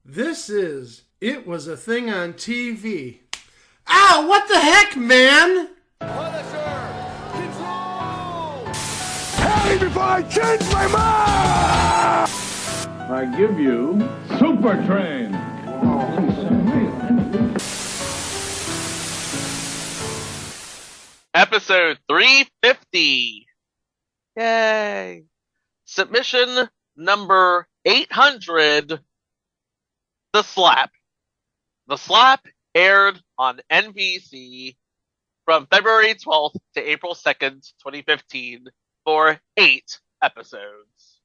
This is It Was a Thing on TV. Ow, what the heck, man? Punisher! Control! Tell me before I change my mind! I give you Super Train. Episode 350. Yay. Submission number 800. The Slap. The Slap aired on NBC from February 12th to April 2nd, 2015 for 8 episodes.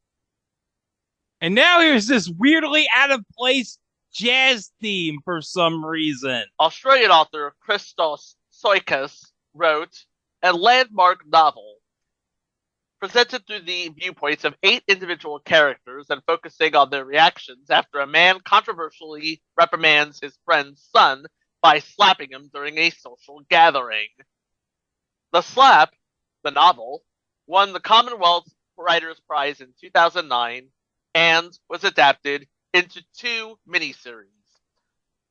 And now here's this weirdly out of place jazz theme for some reason. Australian author Christos Soikas wrote a landmark novel presented through the viewpoints of 8 individual characters and focusing on their reactions after a man controversially reprimands his friend's son by slapping him during a social gathering. The Slap, the novel, won the Commonwealth Writers' Prize in 2009 and was adapted into 2 miniseries.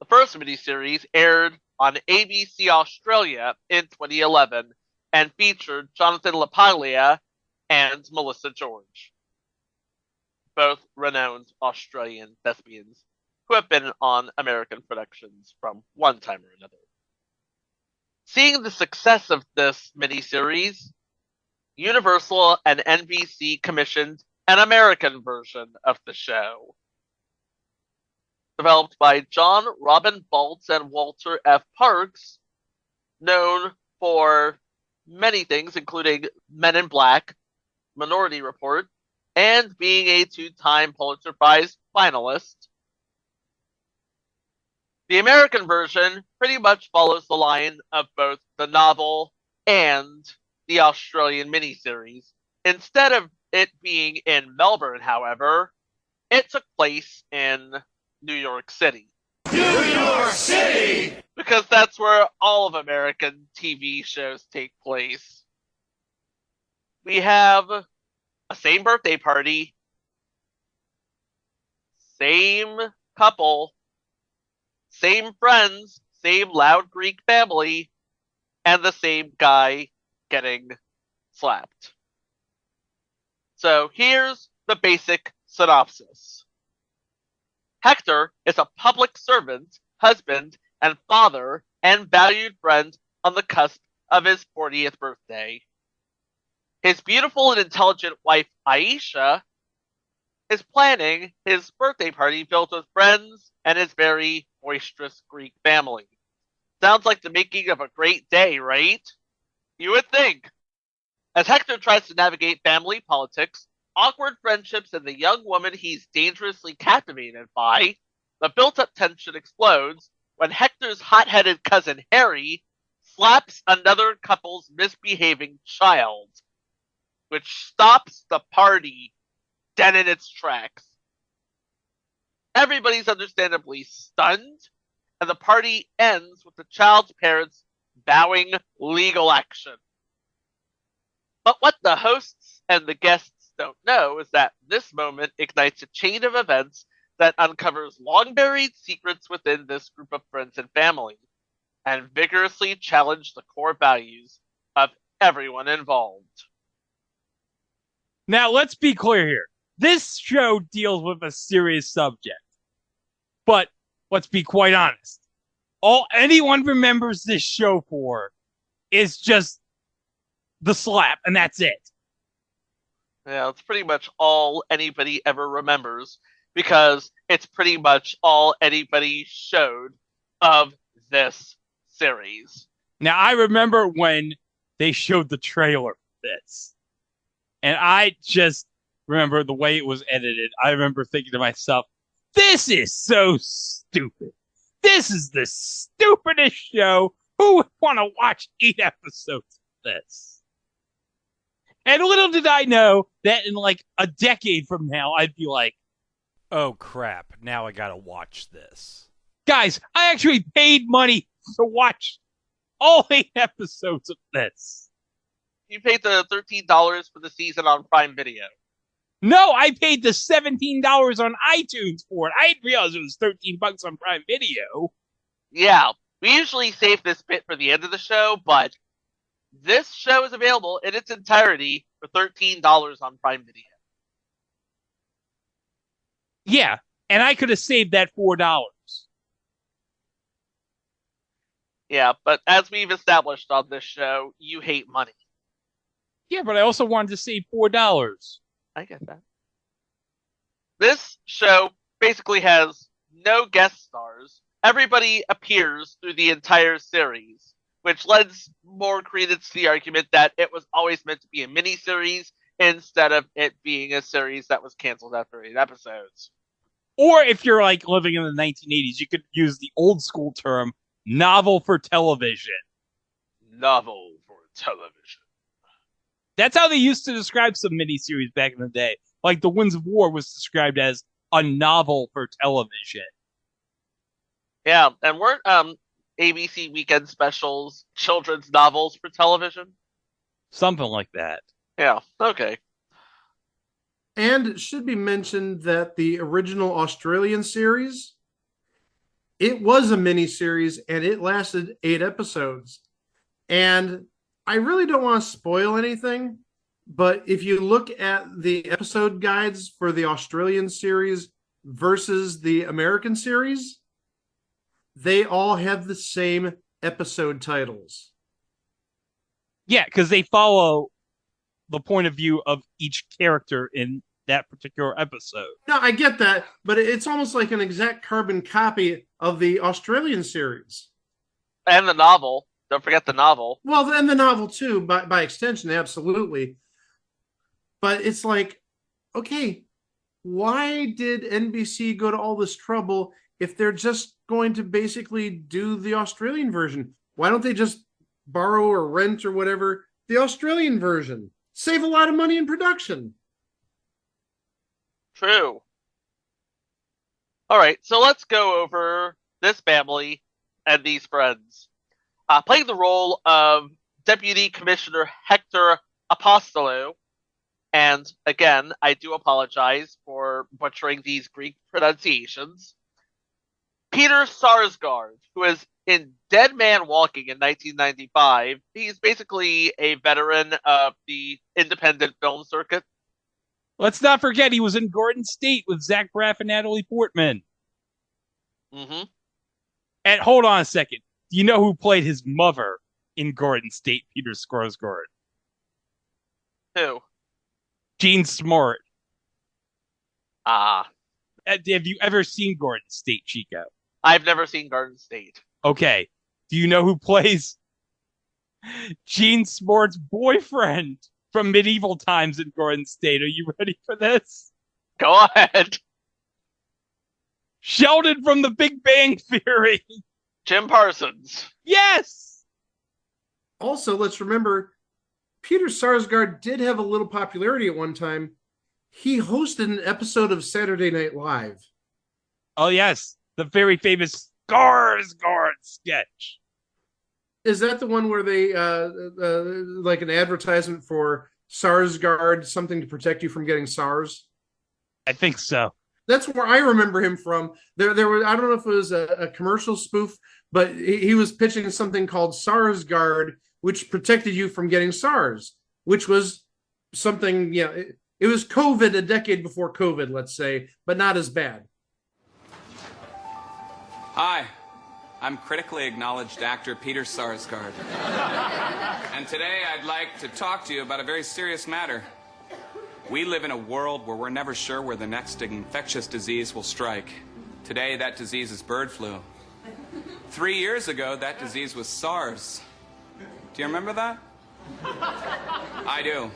The first miniseries aired on ABC Australia in 2011 and featured Jonathan LaPaglia and Melissa George, both renowned Australian thespians who have been on American productions from one time or another. Seeing the success of this miniseries, Universal and NBC commissioned an American version of the show. Developed by John Robin Baltz and Walter F. Parks, known for many things, including Men in Black, Minority Report, and being a 2-time Pulitzer Prize finalist. The American version pretty much follows the line of both the novel and the Australian miniseries. Instead of it being in Melbourne, however, it took place in New York City. New York City! Because that's where all of American TV shows take place. We have a same birthday party, same couple, same friends, same loud Greek family, and the same guy getting slapped. So here's the basic synopsis. Hector is a public servant, husband, and father, and valued friend on the cusp of his 40th birthday. His beautiful and intelligent wife, Aisha, is planning his birthday party filled with friends and his very boisterous Greek family. Sounds like the making of a great day, right? You would think. As Hector tries to navigate family politics, awkward friendships, and the young woman he's dangerously captivated by, the built-up tension explodes when Hector's hot-headed cousin Harry slaps another couple's misbehaving child, which stops the party dead in its tracks. Everybody's understandably stunned, and the party ends with the child's parents vowing legal action. But what the hosts and the guests don't know is that this moment ignites a chain of events that uncovers long-buried secrets within this group of friends and family, and vigorously challenge the core values of everyone involved. Now, let's be clear here. This show deals with a serious subject. But let's be quite honest. All anyone remembers this show for is just the slap, and that's it. Yeah, it's pretty much all anybody ever remembers, because it's pretty much all anybody showed of this series. Now, I remember when they showed the trailer for this. And I just remember the way it was edited. I remember thinking to myself, this is so stupid. This is the stupidest show. Who would want to watch 8 episodes of this? And little did I know that in like a decade from now, I'd be like, oh crap, now I gotta watch this. Guys, I actually paid money to watch all 8 episodes of this. You paid the $13 for the season on Prime Video. No, I paid the $17 on iTunes for it. I didn't realize it was $13 on Prime Video. Yeah, we usually save this bit for the end of the show, but this show is available in its entirety for $13 on Prime Video. Yeah, and I could have saved that $4. Yeah, but as we've established on this show, you hate money. Yeah, but I also wanted to save $4. I get that. This show basically has no guest stars. Everybody appears through the entire series, which lends more credence to the argument that it was always meant to be a miniseries instead of it being a series that was canceled after 8 episodes. Or if you're like living in the 1980s, you could use the old school term novel for television. Novel for television. That's how they used to describe some miniseries back in the day. Like The Winds of War was described as a novel for television. Yeah, and weren't ABC weekend specials children's novels for television? Something like that. Yeah, okay. And it should be mentioned that the original Australian series, it was a miniseries and it lasted 8 episodes. And I really don't want to spoil anything, but if you look at the episode guides for the Australian series versus the American series, they all have the same episode titles. Yeah, because they follow the point of view of each character in that particular episode. No, I get that, but it's almost like an exact carbon copy of the Australian series. And the novel. Don't forget the novel. Well, then the novel too, by extension, absolutely. But it's like, okay, why did NBC go to all this trouble if they're just going to basically do the Australian version? Why don't they just borrow or rent or whatever the Australian version? Save a lot of money in production. True. All right, so let's go over this family and these friends. Playing the role of Deputy Commissioner Hector Apostolou, and again, I do apologize for butchering these Greek pronunciations. Peter Sarsgaard, who is in Dead Man Walking in 1995. He's basically a veteran of the independent film circuit. Let's not forget he was in Garden State with Zach Braff and Natalie Portman. Mm-hmm. And hold on a second. Do you know who played his mother in Garden State, Peter Sarsgaard? Who? Jean Smart. Have you ever seen Garden State, Chico? I've never seen Garden State. Okay. Do you know who plays Jean Smart's boyfriend from medieval times in Garden State? Are you ready for this? Go ahead. Sheldon from The Big Bang Theory. Jim Parsons. Yes! Also, let's remember, Peter Sarsgaard did have a little popularity at one time. He hosted an episode of Saturday Night Live. Oh, yes. The very famous Skarsgård sketch. Is that the one where they, like an advertisement for Sarsgaard, something to protect you from getting SARS? I think so. That's where I remember him from. There was, I don't know if it was a commercial spoof, but he was pitching something called Sarsgaard, which protected you from getting SARS, which was something, it was COVID a decade before COVID, let's say, but not as bad. Hi, I'm critically acknowledged actor Peter Sarsgaard. And today I'd like to talk to you about a very serious matter. We live in a world where we're never sure where the next infectious disease will strike. Today, that disease is bird flu. 3 years ago, that disease was SARS. Do you remember that? I do.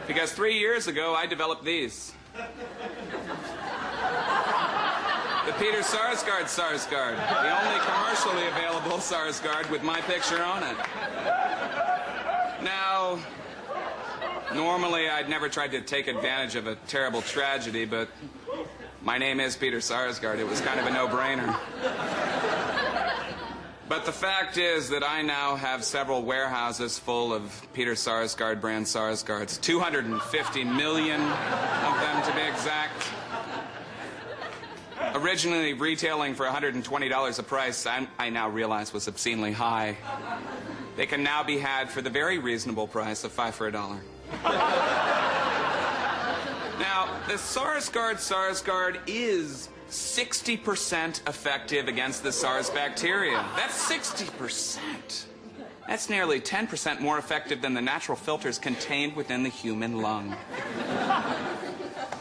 Because 3 years ago, I developed these. The Peter Sarsgaard, the only commercially available Sarsgaard with my picture on it. Now, normally I'd never tried to take advantage of a terrible tragedy, but my name is Peter Sarsgaard. It was kind of a no-brainer. But the fact is that I now have several warehouses full of Peter Sarsgaard brand Sarsgaards. 250 million of them, to be exact. Originally retailing for $120 a price, I now realize was obscenely high. They can now be had for the very reasonable price of 5 for $1. Now, the Sarsgaard is 60% effective against the SARS bacteria. That's 60%. That's nearly 10% more effective than the natural filters contained within the human lung.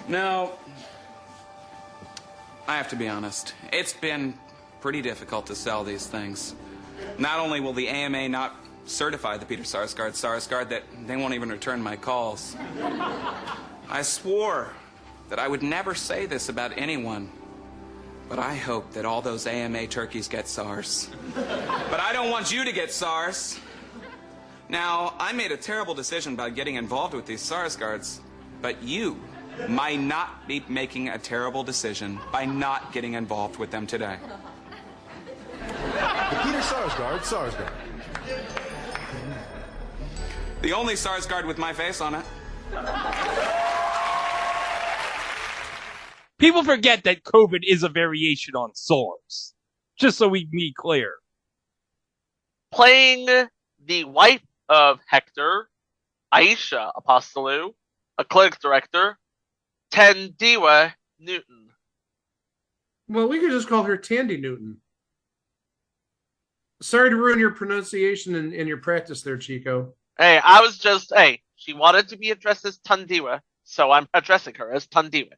Now, I have to be honest. It's been pretty difficult to sell these things. Not only will the AMA not certify the Peter Sarsgaard, that they won't even return my calls. I swore that I would never say this about anyone. But I hope that all those AMA turkeys get SARS. But I don't want you to get SARS. Now, I made a terrible decision by getting involved with these Sarsgaards, but you might not be making a terrible decision by not getting involved with them today. The Peter Sarsgaard. The only Sarsgaard with my face on it. People forget that COVID is a variation on SARS. Just so we be clear. Playing the wife of Hector, Aisha Apostolou, a clinic director, Tandiwa Newton. Well, we could just call her Tandy Newton. Sorry to ruin your pronunciation and your practice there, Chico. Hey, she wanted to be addressed as Tandiwa, so I'm addressing her as Tandiwa.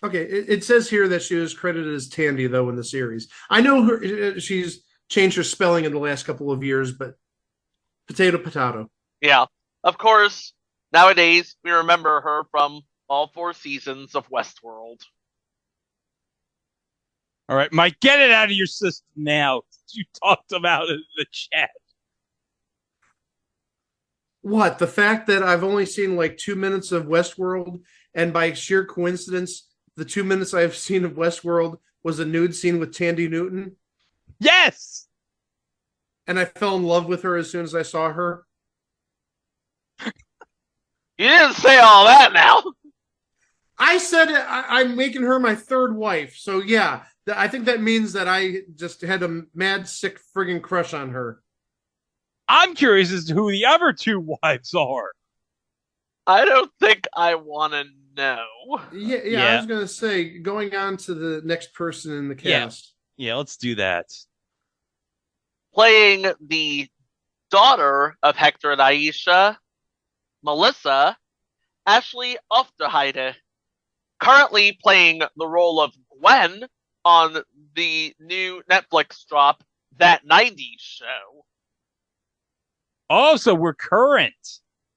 Okay, it says here that she was credited as Tandy, though, in the series. I know she's changed her spelling in the last couple of years, but potato. Yeah. Of course, nowadays, we remember her from all 4 seasons of Westworld. All right, Mike, get it out of your system now. You talked about it in the chat. What? The fact that I've only seen like 2 minutes of Westworld, and by sheer coincidence, the 2 minutes I've seen of Westworld was a nude scene with Tandy Newton? Yes! And I fell in love with her as soon as I saw her? You didn't say all that now! I said I'm making her my third wife, so yeah, I think that means that I just had a mad, sick friggin' crush on her. I'm curious as to who the other 2 wives are. I don't think I want to know. Yeah, I was going to say, going on to the next person in the cast. Yeah, let's do that. Playing the daughter of Hector and Aisha, Melissa, Ashley Ofterheide, currently playing the role of Gwen on the new Netflix drop, That 90s Show. Oh, so we're current.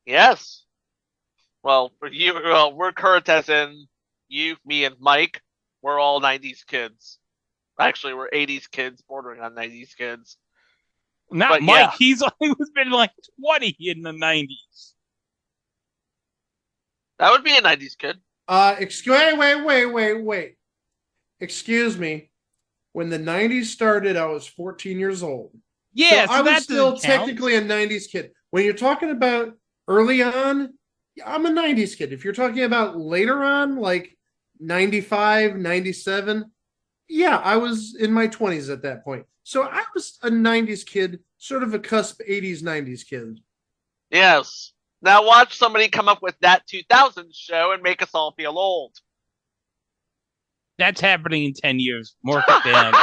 Yes. Well, we're current as in you, me, and Mike. We're all 90s kids. Actually, we're 80s kids bordering on 90s kids. Not Mike. Yeah. He's only been like 20 in the 90s. That would be a 90s kid. Wait. Excuse me. When the 90s started, I was 14 years old. Yeah, so I was still technically a 90s kid. When you're talking about early on, I'm a 90s kid. If you're talking about later on, like 95, 97, yeah, I was in my 20s at that point. So I was a 90s kid, sort of a cusp 80s, 90s kid. Yes. Now watch somebody come up with That 2000 Show and make us all feel old. That's happening in 10 years. Mark it down.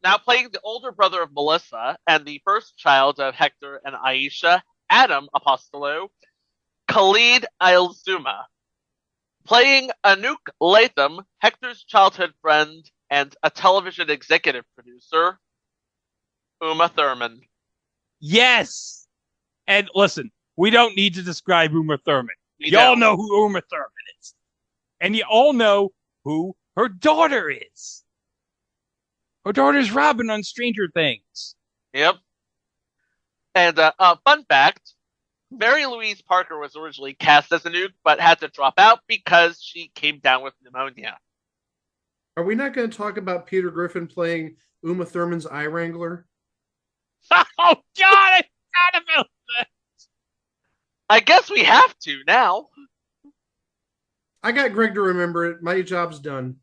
Now playing the older brother of Melissa and the first child of Hector and Aisha, Adam Apostolou, Khalid Al-Zuma. Playing Anouk Latham, Hector's childhood friend and a television executive producer, Uma Thurman. Yes! And listen, we don't need to describe Uma Thurman. Y'all know who Uma Thurman is. And you all know who her daughter is. Her daughter's Robin on Stranger Things. Yep. And fun fact, Mary Louise Parker was originally cast as Anouk, but had to drop out because she came down with pneumonia. Are we not going to talk about Peter Griffin playing Uma Thurman's eye wrangler? Oh God, I forgot about that. I guess we have to now. I got Greg to remember it. My job's done.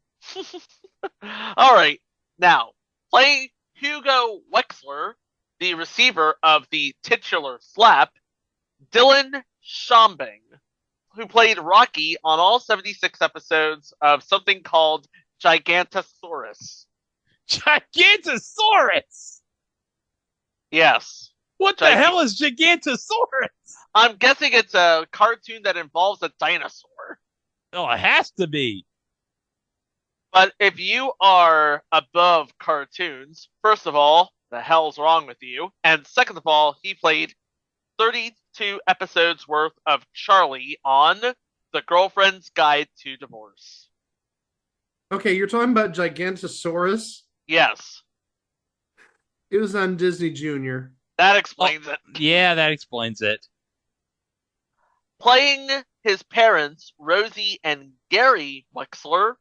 All right. Now, playing Hugo Wexler, the receiver of the titular slap, Dylan Schambing, who played Rocky on all 76 episodes of something called Gigantosaurus. Gigantosaurus. Yes. What the hell is Gigantosaurus? I'm guessing it's a cartoon that involves a dinosaur. Oh, it has to be. But if you are above cartoons, first of all, the hell's wrong with you? And second of all, he played 32 episodes worth of Charlie on The Girlfriend's Guide to Divorce. Okay, you're talking about Gigantosaurus? Yes. It was on Disney Junior. That explains it. Yeah, that explains it. Playing his parents, Rosie and Gary Wexler,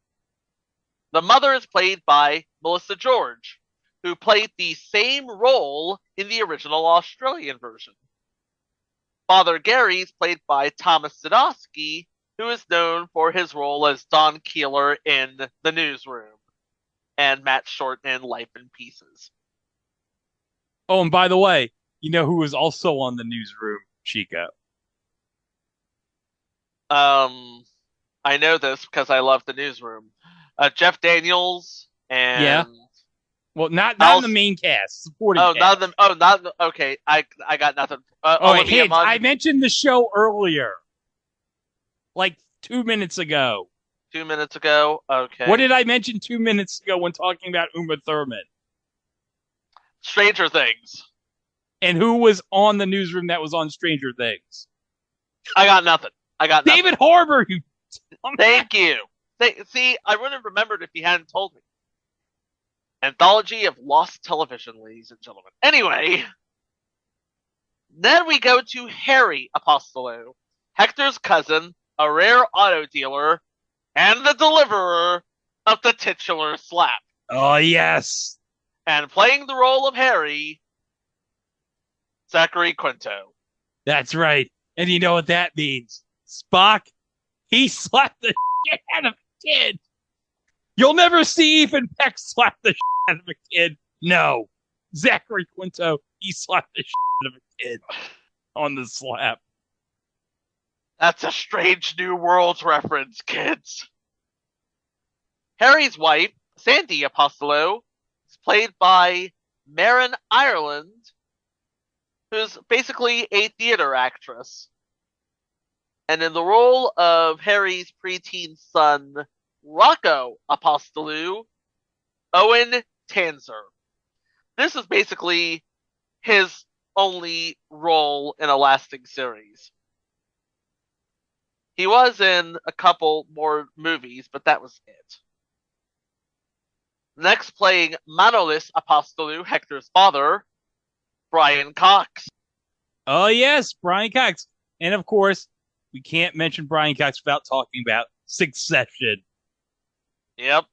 the mother is played by Melissa George, who played the same role in the original Australian version. Father Gary is played by Thomas Sadowski, who is known for his role as Don Keeler in The Newsroom and Matt Short in Life in Pieces. Oh, and by the way, you know who was also on The Newsroom, Chico? I know this because I love The Newsroom. Jeff Daniels and Yeah. Well, not in the main cast, supporting cast. Okay. I got nothing. Hey, I mentioned the show earlier, like 2 minutes ago. 2 minutes ago. Okay. What did I mention 2 minutes ago when talking about Uma Thurman? Stranger Things. And who was on The Newsroom that was on Stranger Things? I got nothing. David Harbour. You. Thank you. See, I would have remembered if you hadn't told me. Anthology of Lost Television, ladies and gentlemen. Anyway, then we go to Harry Apostolo, Hector's cousin, a rare auto dealer, and the deliverer of the titular slap. Oh, yes. And playing the role of Harry, Zachary Quinto. That's right. And you know what that means? Spock, he slapped the shit out of a kid. You'll never see Ethan Peck slap the shit out of a kid. No. Zachary Quinto, he slapped the shit out of a kid on the slap. That's a Strange New Worlds reference, kids. Harry's wife, Sandy Apostolo, is played by Marin Ireland, who's basically a theater actress. And in the role of Harry's preteen son, Rocco Apostolou, Owen Tanzer. This is basically his only role in a lasting series. He was in a couple more movies, but that was it. Next, playing Manolis Apostolou, Hector's father, Brian Cox. Oh, yes, Brian Cox. And of course, we can't mention Brian Cox without talking about Succession. Yep.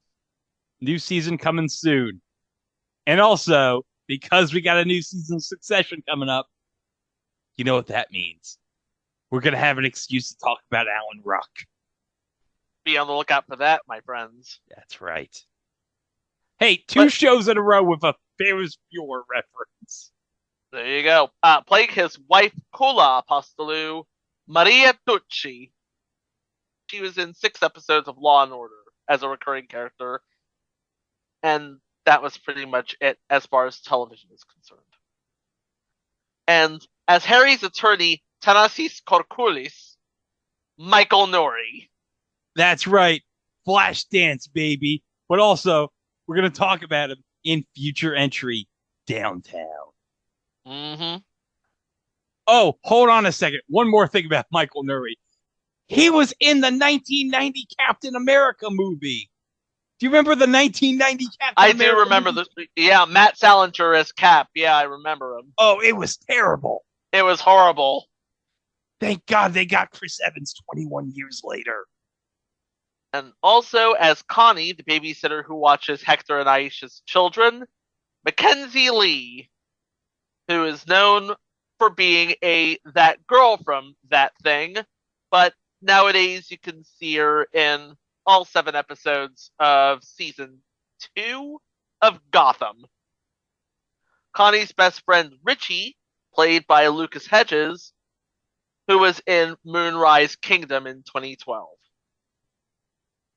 New season coming soon. And also, because we got a new season of Succession coming up, you know what that means. We're going to have an excuse to talk about Alan Ruck. Be on the lookout for that, my friends. That's right. Hey, two shows in a row with a Ferris Bueller reference. There you go. Playing his wife, Kula Apostolou, Maria Tucci. She was in 6 episodes of Law & Order as a recurring character. And that was pretty much it as far as television is concerned. And as Harry's attorney, Thanasis Korkulis, Michael Nori. That's right. Flashdance, baby. But also, we're going to talk about him in future entry, Downtown. Mm-hmm. Oh, hold on a second. One more thing about Michael Nuri. He was in the 1990 Captain America movie. Do you remember the 1990 Captain America? I do remember this. Yeah, Matt Salinger as Cap. Yeah, I remember him. Oh, it was terrible. It was horrible. Thank God they got Chris Evans 21 years later. And also as Connie, the babysitter who watches Hector and Aisha's children, Mackenzie Lee, who is known for being that girl from That Thing, but nowadays you can see her in all 7 episodes of season 2 of Gotham. Connie's best friend Richie, played by Lucas Hedges, who was in Moonrise Kingdom in 2012.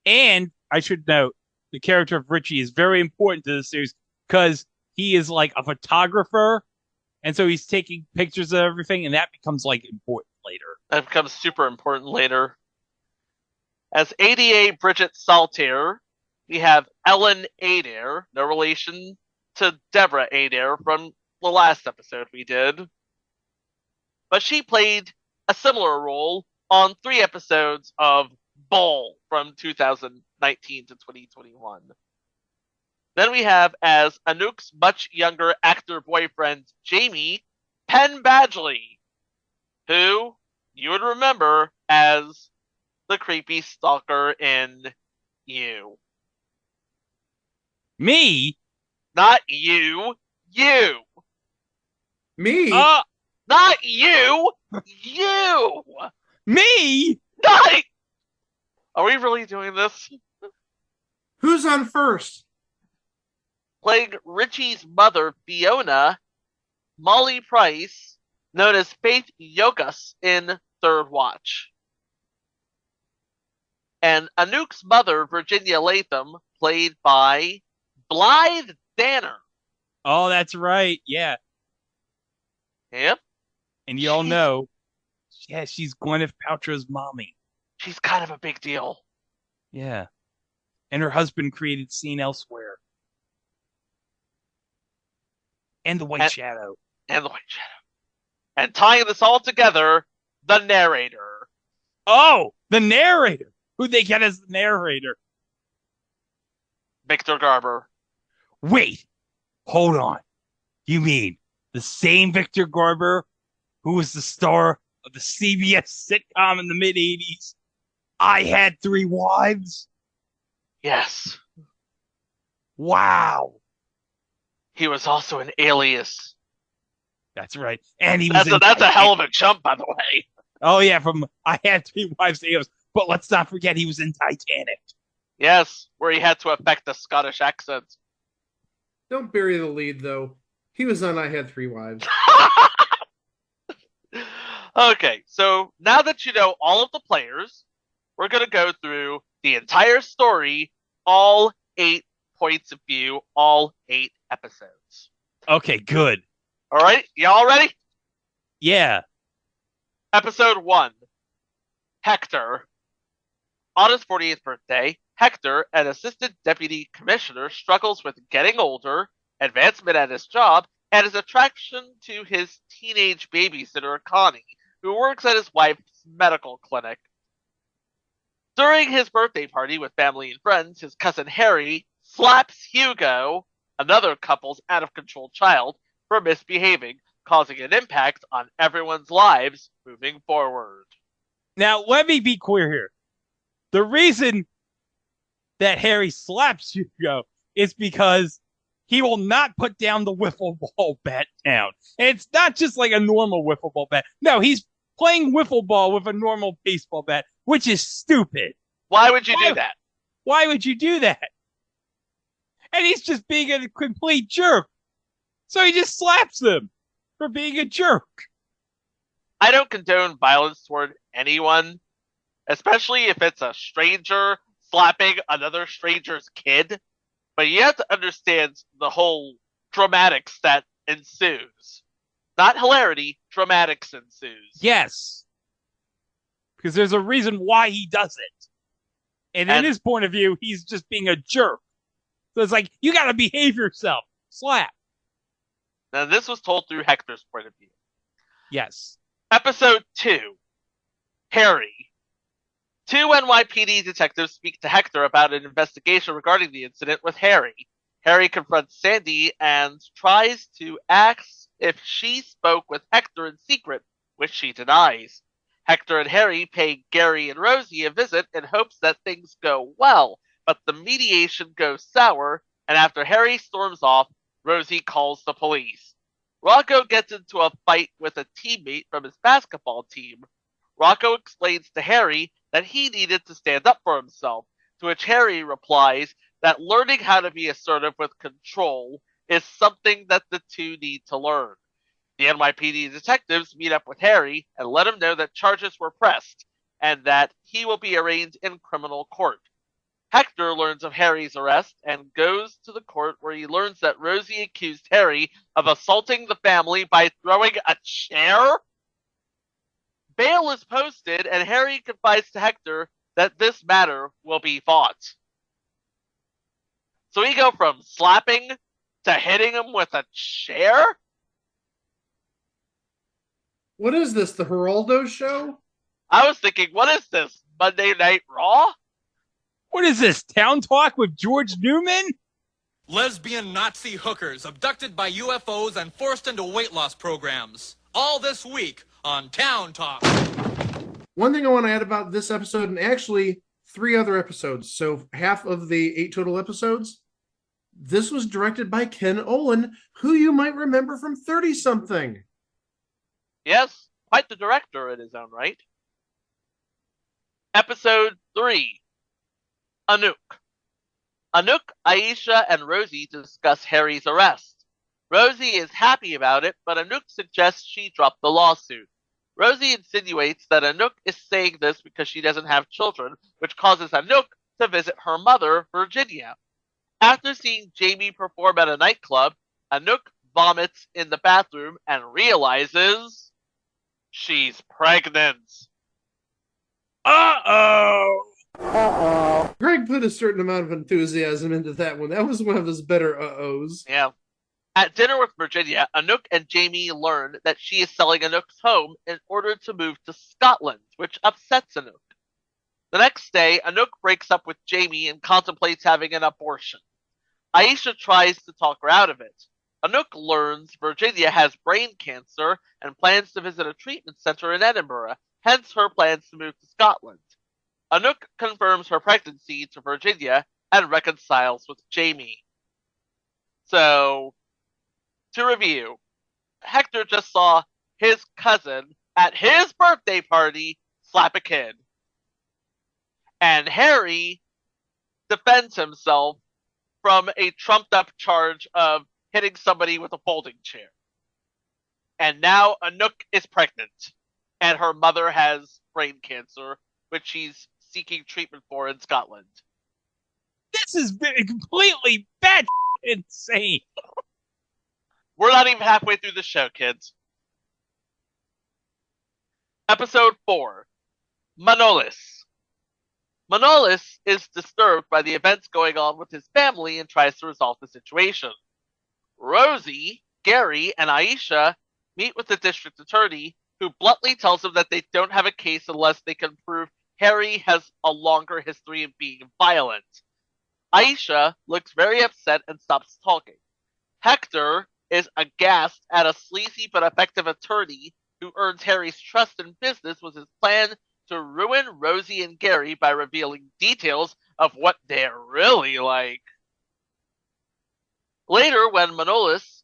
And I should note, the character of Richie is very important to the series because he is like a photographer, and so he's taking pictures of everything, and that becomes like important later. That becomes super important later. As ADA Bridget Saltaire, we have Ellen Adair, no relation to Deborah Adair from the last episode we did. But she played a similar role on 3 episodes of Bull from 2019 to 2021. Then we have as Anouk's much younger actor boyfriend Jamie, Penn Badgley, who you would remember as the creepy stalker in You. Me? Not you. You. Me? Not you. You. Me? Not. Are we really doing this? Who's on first? Playing Richie's mother, Fiona, Molly Price, known as Faith Yokas in Third Watch. And Anouk's mother, Virginia Latham, played by Blythe Danner. Oh, that's right. Yeah. Yep. And you all know, yeah, she's Gwyneth Paltrow's mommy. She's kind of a big deal. Yeah. And her husband created Seen Elsewhere. And The White Shadow. And The White Shadow. And tying this all together, the narrator. Oh, the narrator. Who'd they get as the narrator? Victor Garber. Wait, hold on. You mean the same Victor Garber who was the star of the CBS sitcom in the mid-'80s, I Had 3 Wives? Yes. Wow. He was also an Alias. That's right. And that's a hell of a jump, by the way. Oh, yeah, from I Had 3 Wives to Alias. But let's not forget he was in Titanic. Yes, where he had to affect the Scottish accent. Don't bury the lead, though. He was on I Had 3 Wives. Okay, so now that you know all of the players, we're going to go through the entire story, all 8 points of view, all 8 episodes. Okay, good. All right, y'all ready? Yeah. Episode 1, Hector. On his 40th birthday, Hector, an assistant deputy commissioner, struggles with getting older, advancement at his job, and his attraction to his teenage babysitter, Connie, who works at his wife's medical clinic. During his birthday party with family and friends, his cousin Harry slaps Hugo, another couple's out-of-control child, for misbehaving, causing an impact on everyone's lives moving forward. Now, let me be clear here. The reason that Harry slaps Hugo is because he will not put down the wiffle ball bat down. And it's not just like a normal wiffle ball bat. No, he's playing wiffle ball with a normal baseball bat, which is stupid. Why would you do that? Why would you do that? And he's just being a complete jerk. So he just slaps him for being a jerk. I don't condone violence toward anyone, especially if it's a stranger slapping another stranger's kid. But you have to understand the whole dramatics that ensues. Not hilarity, dramatics ensues. Yes. Because there's a reason why he does it. And in his point of view, he's just being a jerk. So it's like, you gotta behave yourself. Slap. Now this was told through Hector's point of view. Yes. Episode 2. Harry. 2 NYPD detectives speak to Hector about an investigation regarding the incident with Harry. Harry confronts Sandy and tries to ask if she spoke with Hector in secret, which she denies. Hector and Harry pay Gary and Rosie a visit in hopes that things go well, but the mediation goes sour, and after Harry storms off, Rosie calls the police. Rocco gets into a fight with a teammate from his basketball team. Rocco explains to Harry that he needed to stand up for himself, to which Harry replies that learning how to be assertive with control is something that the two need to learn. The NYPD detectives meet up with Harry and let him know that charges were pressed and that he will be arraigned in criminal court. Hector learns of Harry's arrest and goes to the court where he learns that Rosie accused Harry of assaulting the family by throwing a chair. Bail is posted and Harry confides to Hector that this matter will be fought. So we go from slapping to hitting him with a chair? What is this, the Geraldo show? I was thinking, what is this, Monday Night Raw? What is this, Town Talk with George Newman? Lesbian Nazi hookers abducted by UFOs and forced into weight loss programs. All this week on Town Talk. One thing I want to add about this episode, and actually 3 other episodes, so half of the 8 total episodes, this was directed by Ken Olin, who you might remember from 30-something. Yes, quite the director in his own right. Episode 3. Anouk. Anouk, Aisha, and Rosie discuss Harry's arrest. Rosie is happy about it, but Anouk suggests she drop the lawsuit. Rosie insinuates that Anouk is saying this because she doesn't have children, which causes Anouk to visit her mother, Virginia. After seeing Jamie perform at a nightclub, Anouk vomits in the bathroom and realizes she's pregnant. Uh-oh! Greg put a certain amount of enthusiasm into that one. That was one of his better uh-ohs. Yeah. At dinner with Virginia, Anouk and Jamie learn that she is selling Anouk's home in order to move to Scotland, which upsets Anouk. The next day, Anouk breaks up with Jamie and contemplates having an abortion. Aisha tries to talk her out of it. Anouk learns Virginia has brain cancer and plans to visit a treatment center in Edinburgh, hence her plans to move to Scotland. Anouk confirms her pregnancy to Virginia and reconciles with Jamie. So, to review, Hector just saw his cousin at his birthday party slap a kid. And Harry defends himself from a trumped up charge of hitting somebody with a folding chair. And now Anouk is pregnant, and her mother has brain cancer, which she's seeking treatment for in Scotland. This is completely bad insane. We're not even halfway through the show, kids. Episode 4. Manolis. Manolis is disturbed by the events going on with his family and tries to resolve the situation. Rosie, Gary, and Aisha meet with the district attorney, who bluntly tells them that they don't have a case unless they can prove Harry has a longer history of being violent. Aisha looks very upset and stops talking. Hector is aghast at a sleazy but effective attorney who earns Harry's trust in business with his plan to ruin Rosie and Gary by revealing details of what they're really like. Later, when Manolis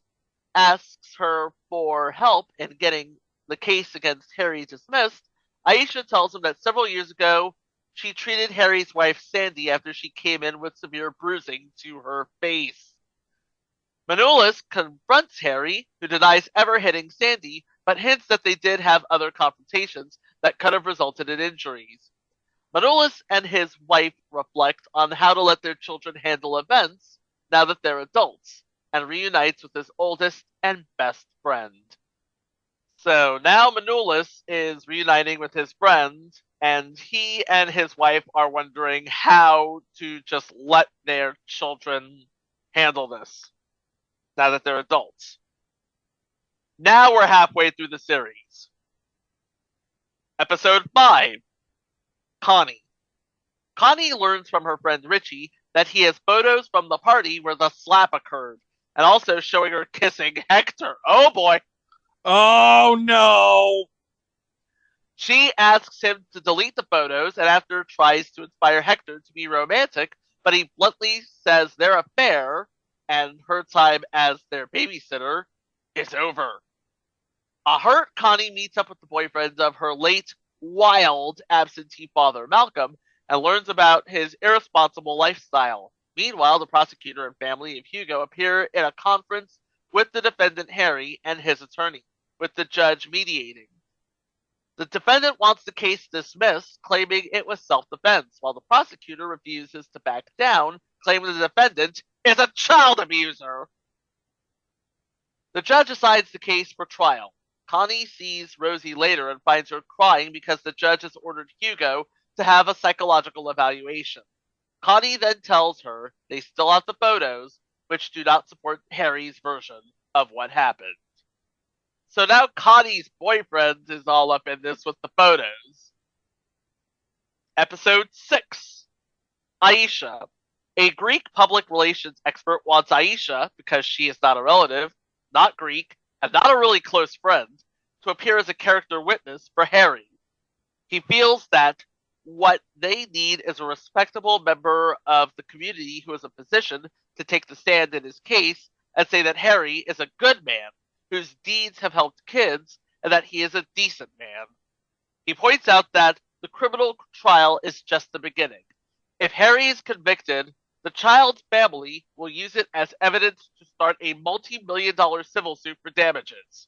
asks her for help in getting the case against Harry dismissed, Aisha tells him that several years ago, she treated Harry's wife Sandy after she came in with severe bruising to her face. Manolis confronts Harry, who denies ever hitting Sandy, but hints that they did have other confrontations that could have resulted in injuries. Manolis and his wife reflect on how to let their children handle events now that they're adults, and reunites with his oldest and best friend. So now Manolis is reuniting with his friend, and he and his wife are wondering how to just let their children handle this now that they're adults. Now we're halfway through the series. Episode 5. Connie. Connie learns from her friend Richie that he has photos from the party where the slap occurred, and also showing her kissing Hector. Oh boy. Oh no. She asks him to delete the photos and after tries to inspire Hector to be romantic, but he bluntly says their affair and her time as their babysitter is over. Hurt, Connie meets up with the boyfriend of her late, wild absentee father, Malcolm, and learns about his irresponsible lifestyle. Meanwhile, the prosecutor and family of Hugo appear in a conference with the defendant Harry and his attorney, with the judge mediating. The defendant wants the case dismissed, claiming it was self-defense, while the prosecutor refuses to back down, claiming the defendant is a child abuser. The judge assigns the case for trial. Connie sees Rosie later and finds her crying because the judge has ordered Hugo to have a psychological evaluation. Connie then tells her they still have the photos, which do not support Harry's version of what happened. So now Connie's boyfriend is all up in this with the photos. Episode 6. Aisha. A Greek public relations expert wants Aisha, because she is not a relative, not Greek, and not a really close friend, to appear as a character witness for Harry. He feels that what they need is a respectable member of the community who is a physician to take the stand in his case and say that Harry is a good man whose deeds have helped kids and that he is a decent man. He points out that the criminal trial is just the beginning. If Harry is convicted, the child's family will use it as evidence to start a multi-million-dollar civil suit for damages.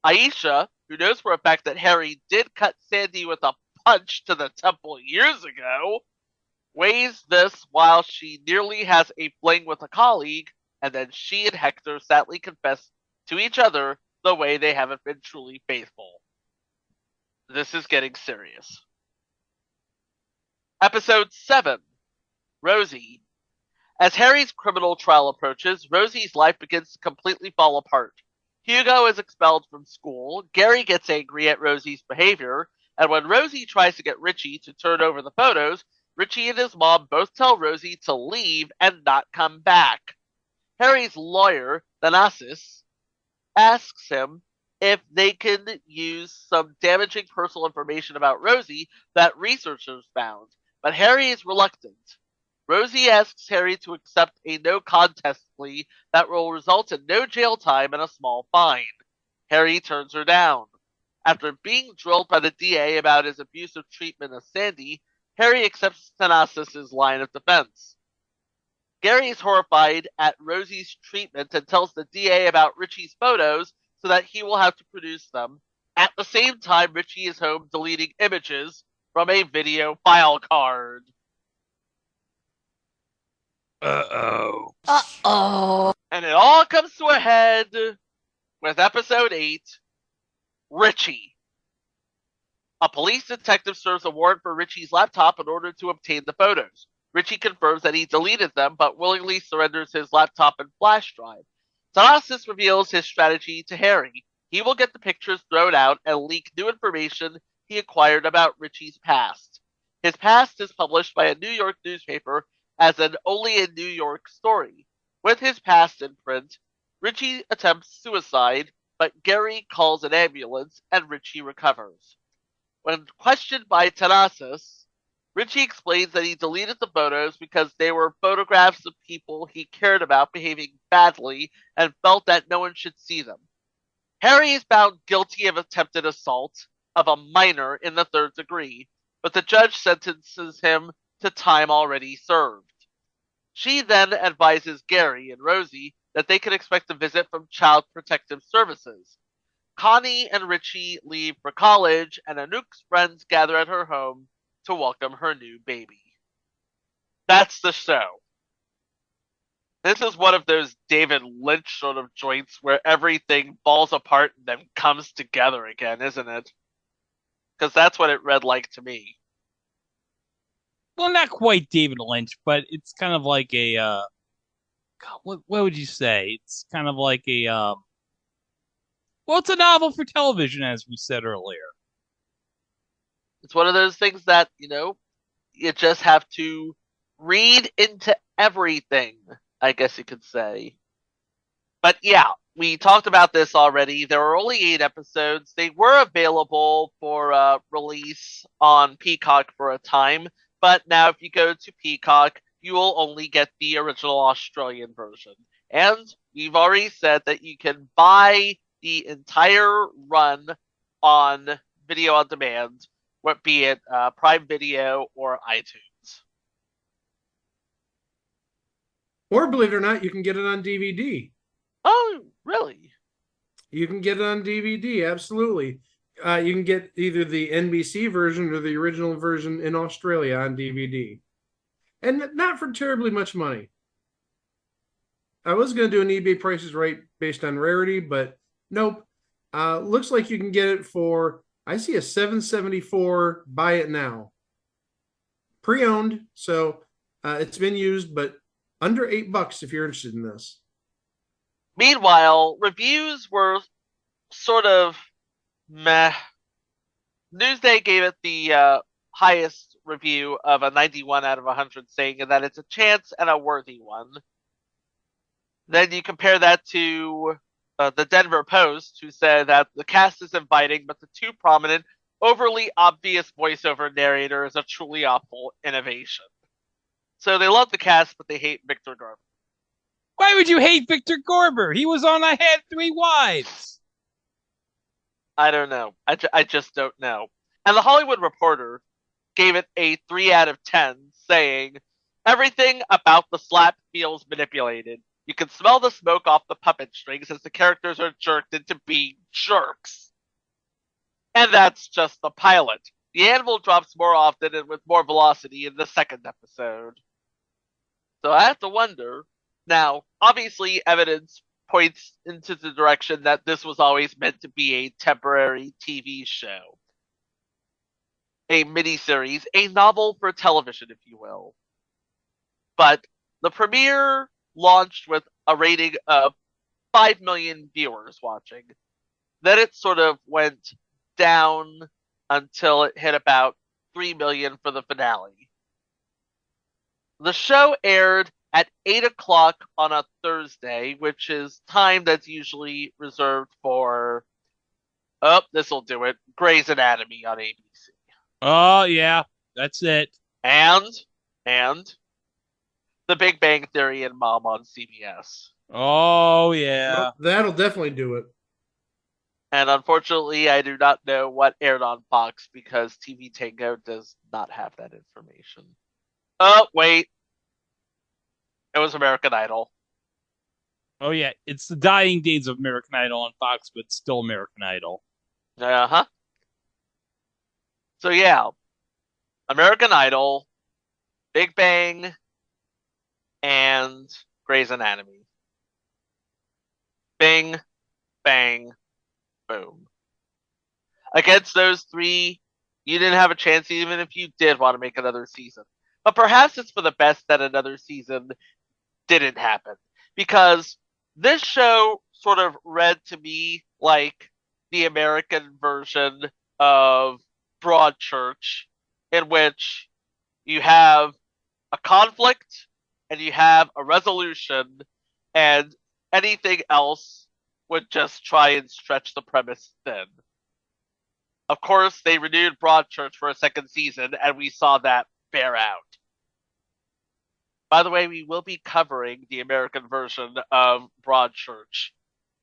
Aisha, who knows for a fact that Harry did cut Sandy with a punch to the temple years ago, weighs this while she nearly has a fling with a colleague, and then she and Hector sadly confess to each other the way they haven't been truly faithful. This is getting serious. Episode 7. Rosie. As Harry's criminal trial approaches, Rosie's life begins to completely fall apart. Hugo is expelled from school, Gary gets angry at Rosie's behavior, and when Rosie tries to get Richie to turn over the photos, Richie and his mom both tell Rosie to leave and not come back. Harry's lawyer, Thanasis, asks him if they can use some damaging personal information about Rosie that researchers found, but Harry is reluctant. Rosie asks Harry to accept a no-contest plea that will result in no jail time and a small fine. Harry turns her down. After being drilled by the DA about his abusive treatment of Sandy, Harry accepts Thanasis' line of defense. Gary is horrified at Rosie's treatment and tells the DA about Richie's photos so that he will have to produce them. At the same time, Richie is home deleting images from a video file card. And it all comes to a head with episode 8, Richie. A police detective serves a warrant for Richie's laptop in order to obtain the photos. Richie confirms that he deleted them, but willingly surrenders his laptop and flash drive. Thanasis reveals his strategy to Harry. He will get the pictures thrown out and leak new information he acquired about Richie's past. His past is published by a New York newspaper as an only in New York story. With his past in print, Richie attempts suicide, but Gary calls an ambulance and Richie recovers. When questioned by Thanasis, Richie explains that he deleted the photos because they were photographs of people he cared about behaving badly and felt that no one should see them. Harry is found guilty of attempted assault of a minor in the 3rd degree, but the judge sentences him to time already served. She then advises Gary and Rosie that they can expect a visit from Child Protective Services. Connie and Richie leave for college, and Anouk's friends gather at her home to welcome her new baby. That's the show. This is one of those David Lynch sort of joints where everything falls apart and then comes together again, isn't it? Because that's what it read like to me. Well, not quite David Lynch, but it's kind of like a God, what would you say? It's kind of like a well, it's a novel for television, as we said earlier. It's one of those things that, you just have to read into everything, I guess you could say. But yeah, we talked about this already. There were only 8 episodes. They were available for release on Peacock for a time, but now if you go to Peacock, you will only get the original Australian version. And we've already said that you can buy the entire run on video on demand, be it Prime Video or iTunes. Or believe it or not, you can get it on DVD. Oh, really? You can get it on DVD, absolutely. You can get either the NBC version or the original version in Australia on DVD. And not for terribly much money. I was going to do an eBay prices right based on rarity, but nope. Looks like you can get it for, I see a $7.74, buy it now. Pre-owned, so it's been used, but under $8 if you're interested in this. Meanwhile, reviews were sort of meh. Newsday gave it the highest review of a 91 out of 100, saying that it's a chance and a worthy one. Then you compare that to the Denver Post, who said that the cast is inviting, but the too prominent, overly obvious voiceover narrator is a truly awful innovation. So they love the cast, but they hate Victor Garber. Why would you hate Victor Garber? He was on I Had Three Wives. I don't know. I just don't know. And the Hollywood Reporter gave it a 3 out of 10, saying, everything about the slap feels manipulated. You can smell the smoke off the puppet strings as the characters are jerked into being jerks. And that's just the pilot. The anvil drops more often and with more velocity in the second episode. So I have to wonder. Now, obviously, evidence points into the direction that this was always meant to be a temporary TV show. A miniseries, a novel for television, if you will. But the premiere launched with a rating of 5 million viewers watching. Then it sort of went down until it hit about 3 million for the finale. The show aired at 8 o'clock on a Thursday, which is time that's usually reserved for, this'll do it, Grey's Anatomy on ABC. Oh, yeah, that's it. And The Big Bang Theory and Mom on CBS. Oh, yeah. Well, that'll definitely do it. And unfortunately, I do not know what aired on Fox because TV Tango does not have that information. Oh, wait. It was American Idol. Oh, yeah. It's the dying days of American Idol on Fox, but still American Idol. Uh-huh. So, yeah. American Idol, Big Bang, and Grey's Anatomy. Bing, bang, boom. Against those 3, you didn't have a chance even if you did want to make another season. But perhaps it's for the best that another season didn't happen. Because this show sort of read to me like the American version of Broadchurch, in which you have a conflict and you have a resolution, and anything else would just try and stretch the premise thin. Of course, they renewed Broadchurch for a second season, and we saw that bear out. By the way, we will be covering the American version of Broadchurch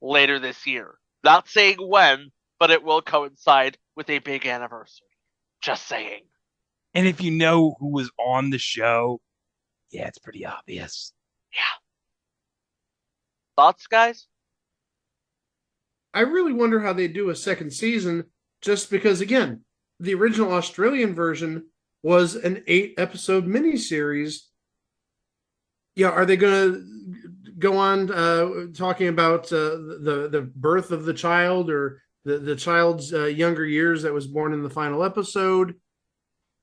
later this year. Not saying when, but it will coincide with a big anniversary. Just saying. And if you know who was on the show, yeah, it's pretty obvious. Yeah. Thoughts, guys? I really wonder how they do a second season, just because, again, the original Australian version was an 8-episode miniseries. Yeah, are they going to go on talking about the birth of the child or the child's younger years that was born in the final episode?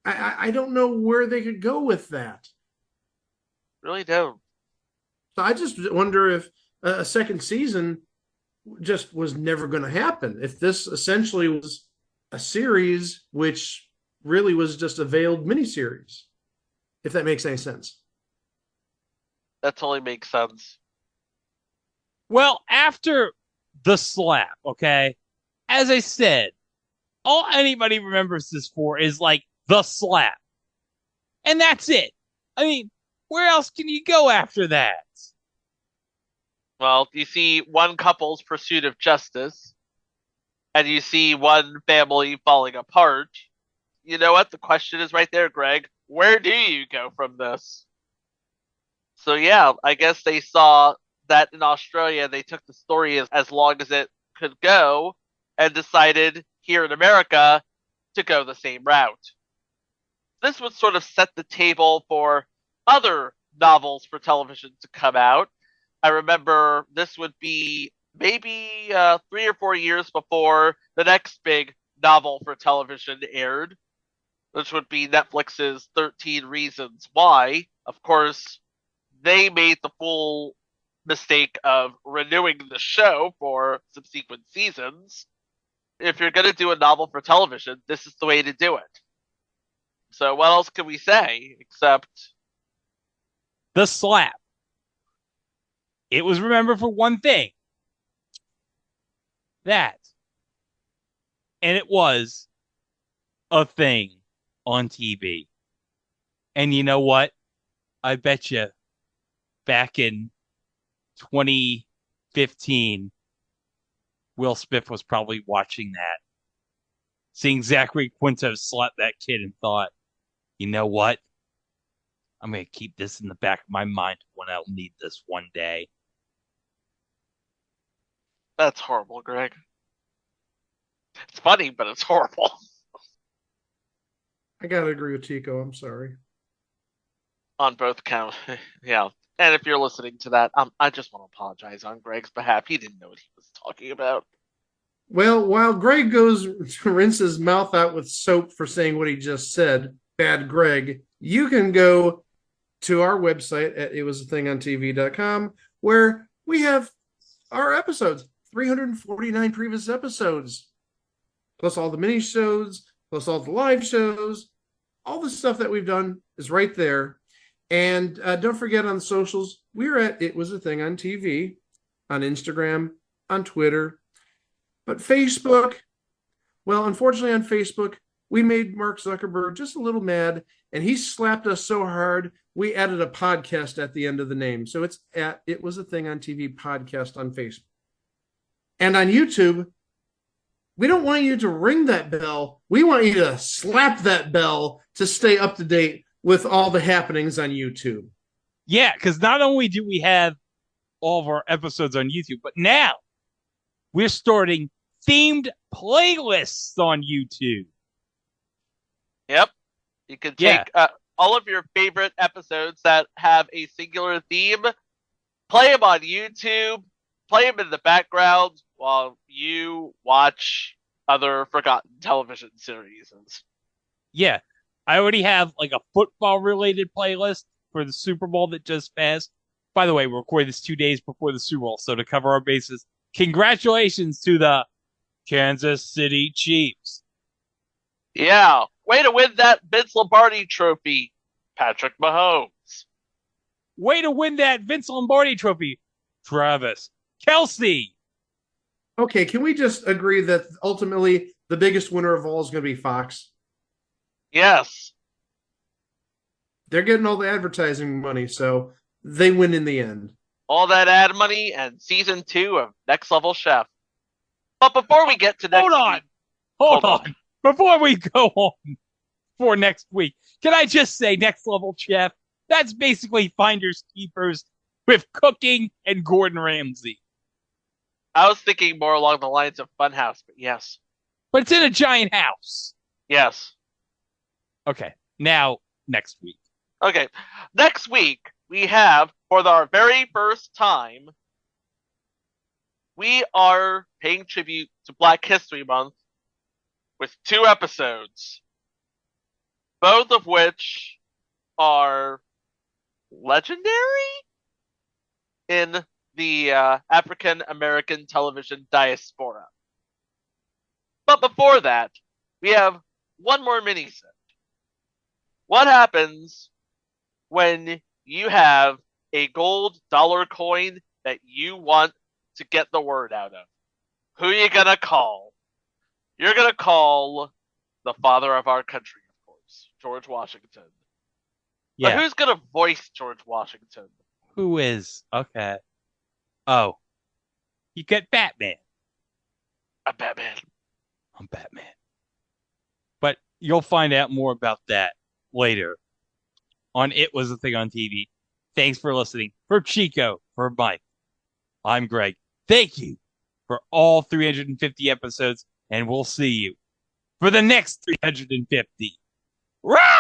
I don't know where they could go with that. Really don't. So I just wonder if a second season just was never going to happen. If this essentially was a series which really was just a veiled miniseries, if that makes any sense. That totally makes sense. Well, after the slap, okay? As I said, all anybody remembers this for is like the slap. And that's it. I mean, where else can you go after that? Well, you see one couple's pursuit of justice, and you see one family falling apart. You know what? The question is right there, Greg. Where do you go from this? So yeah, I guess they saw that in Australia they took the story as long as it could go and decided here in America to go the same route. This would sort of set the table for other novels for television to come out. I remember this would be maybe 3 or 4 years before the next big novel for television aired, which would be Netflix's 13 Reasons Why. Of course, they made the full mistake of renewing the show for subsequent seasons. If you're going to do a novel for television, this is the way to do it. So what else can we say except The slap. It was remembered for one thing. That. And it was a thing on TV. And you know what? I bet you back in 2015, Will Smith was probably watching that, seeing Zachary Quinto slap that kid and thought, you know what? I'm going to keep this in the back of my mind when I'll need this one day. that's horrible, Greg. It's funny, but it's horrible. I gotta agree with Tico. I'm sorry. On both counts. Yeah. And if you're listening to that, I just want to apologize on Greg's behalf. He didn't know what he was talking about. Well, while Greg goes to rinse his mouth out with soap for saying what he just said, bad Greg, you can go to our website at itwasathingontv.com where we have our episodes, 349 previous episodes, plus all the mini shows, plus all the live shows, all the stuff that we've done is right there. And don't forget on the socials, we're at It Was a Thing on TV, on Instagram, on Twitter. But Facebook, well, unfortunately on Facebook, we made Mark Zuckerberg just a little mad, and he slapped us so hard, we added a podcast at the end of the name. So it's at It Was a Thing on TV podcast on Facebook. And on YouTube, we don't want you to ring that bell. We want you to slap that bell to stay up to date with all the happenings on YouTube. Yeah, because not only do we have all of our episodes on YouTube, but now we're starting themed playlists on YouTube. Yep. You can take all of your favorite episodes that have a singular theme, play them on YouTube, play them in the background while you watch other forgotten television series. Yeah, I already have like a football related playlist for the Super Bowl that just passed. By the way, we're recording this 2 days before the Super Bowl, so to cover our bases, congratulations to the Kansas City Chiefs. Yeah, way to win that Vince Lombardi trophy, Patrick Mahomes. Way to win that Vince Lombardi trophy, Travis Kelce. Okay, can we just agree that ultimately the biggest winner of all is going to be Fox? Yes. They're getting all the advertising money, so they win in the end. All that ad money and season 2 of Next Level Chef. But before we get to next week, Hold on. Before we go on for next week, can I just say Next Level Chef? That's basically Finders Keepers with cooking and Gordon Ramsay. I was thinking more along the lines of Funhouse, but yes. But it's in a giant house. Yes. Okay, now next week. Okay, next week we have, for our very first time, we are paying tribute to Black History Month with 2 episodes, both of which are legendary in the African American television diaspora. But before that, we have one more mini-set. What happens when you have a gold dollar coin that you want to get the word out of? Who you gonna call? You're gonna call the father of our country, of course, George Washington. But Yeah. who's gonna voice George Washington? Who is? Okay. Oh. You get Batman. I'm Batman. I'm Batman. But you'll find out more about that later on It Was a Thing on TV. Thanks for listening. For Chico, for Mike, I'm Greg. Thank you for all 350 episodes, and we'll see you for the next 350. Rah!